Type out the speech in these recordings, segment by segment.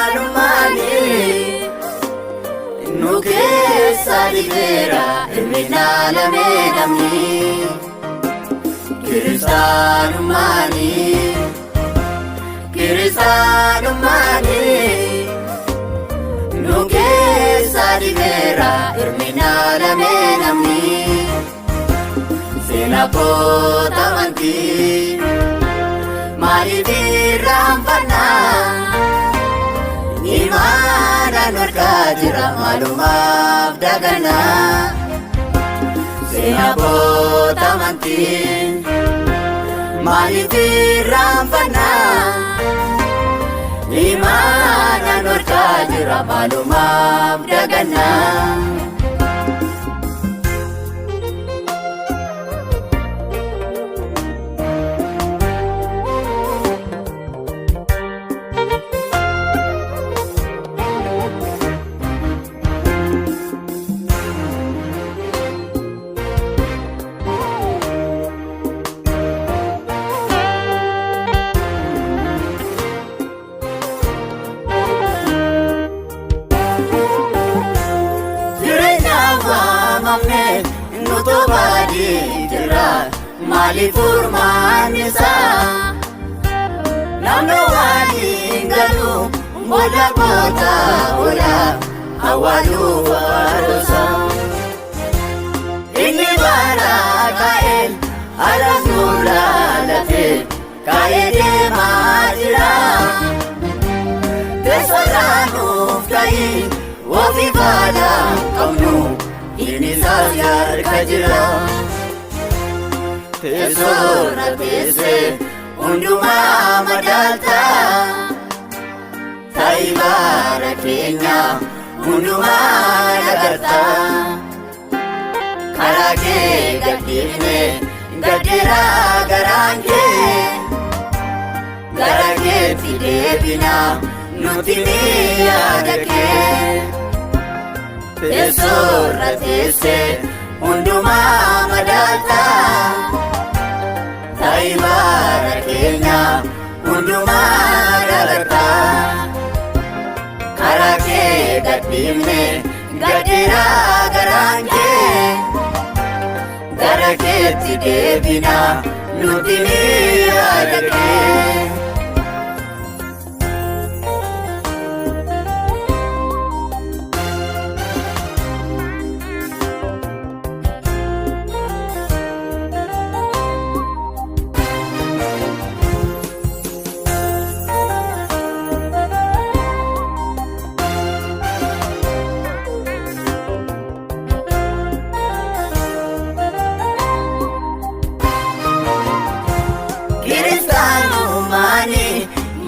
Kiristaanummaani nu keessa dhibeera ilminaalamee namni. Kiristaanummaani nu keessa dhibeera ilminaalamee namni. Seenaa koota amantii maaliif irraanfannaa? Imaana norkaa jira maalumaaf daganaa. Seenaa koota amantii maaliif irraanfannaa? Imaana norkaa jira maalumaaf daganaa. Maaliif furmaanisa namni waliin galu booda koota oola awwaaluu waarosa. Inni bara kaa'een alas nulaalatee kaa'ee deemaa jira. Teessoodhaa nuuf ka'ii ofii faala qabnu inni isaas harka jira. Teessoodha teessee hundumaa madaalta. Ta'ii bara keenya hundumaa nagarta. Karaa kee gadhiifnee gaddeeraa garaan kee. Gara keetti deebinaa nuti ni yaada kee. Teessoodha teessee hundumaa madaalta. Ta'ii bara keenya hundumaa nagarta. Karaa kee gadhiifnee gaddeeraa garaan kee. Gara keetti deebinaa nuti ni yaada kee.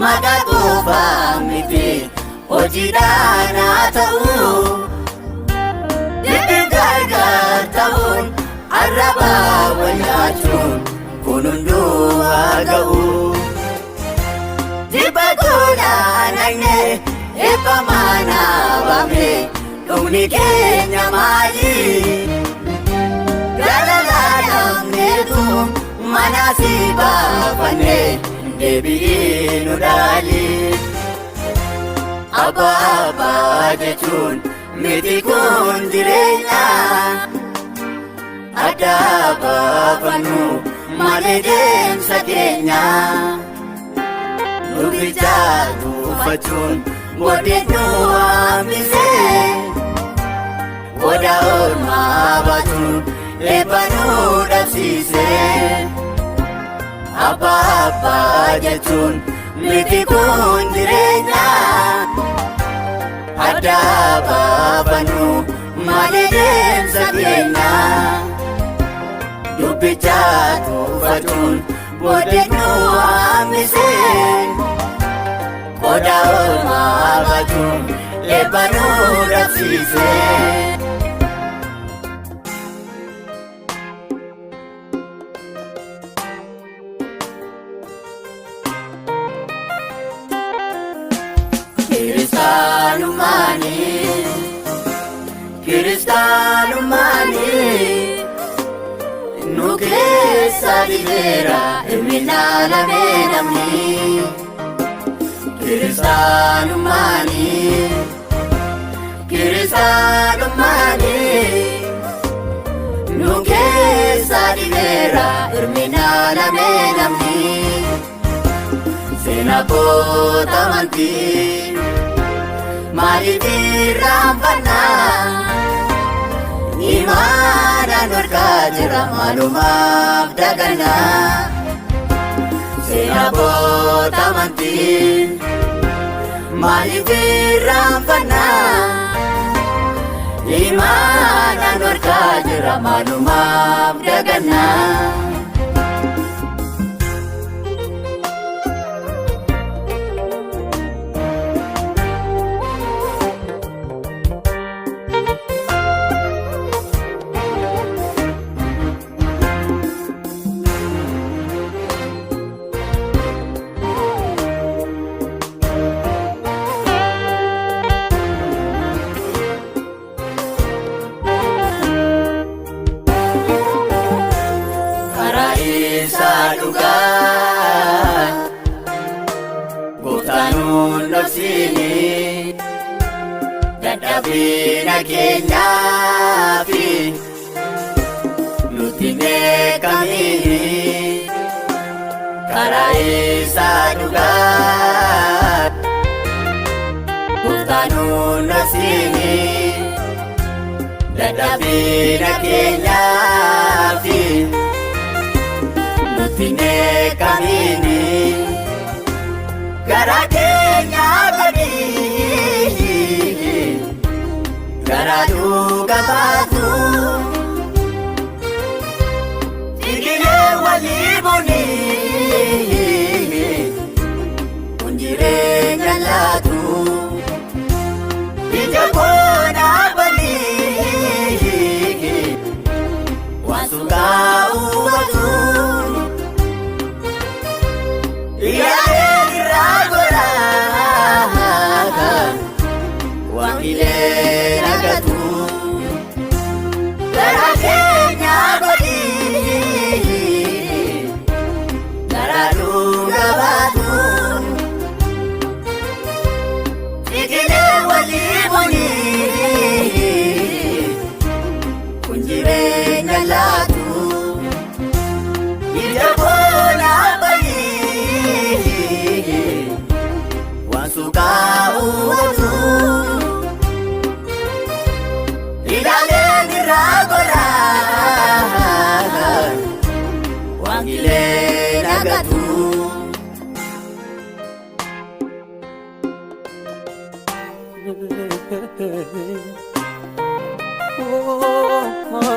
Maqaa qofaa miti hojiidhaan haa ta'u. Dhibbi gargar ta'uun arrabaa wal nyaachuun kun hunduu haa ga'u. Jibba godhaa naqnee eebba manaa baafnee dhumni keenya maali? Jaalalaa dhabneetu mana si baafannee deebi'ee nu dhaali. Abbaa abbaa jechuun miti kun jireenya. Adda baafannu malee deemsa keenya. Dubbicha tuufachuun booddee nu hambisee. Goda oolmaa baatuun eebba nu dhabsiisee. Abbaa abbaa jechuun miti kun jireenya. Adda baafannu malee deemsa keenya. Dubbicha tuufachuun booddee nu hambisee. Goda oolmaa dubbatu eebbanuu dhabsiise. Kiristaanummaani nu keessa dhibeera hir'inaa lamee namni. Kiristaanummaani nu keessa dhibeera hir'inaa lamee namni. Seenaa goota amantii maaliif irraanfannaa? Imaanaan warqaa jira maalumaaf dagannaa. Seenaa goota amantii maaliif irraanfannaa? Imaanaan warqaa jira maalumaaf dagannaa. Gooftaan nafsini dadhabina keenyaafi nuti beekamini karaa isaa dhugaa. Gooftaan nafsini dadhabina keenyaafi nuti beekamini garaa keenya badii garaa dhuga baatu dhiigilee walii bunii kun jireenya laatu ija koona balii waan sugaa uumatu. Wangilee nagatu garaa keenya godhii garaa dhuga baatu dhiigilee walii bunii kun jireenya laatu ija koona balii waan sugaa uumatu. Wangilee nagatu. Oh, oh.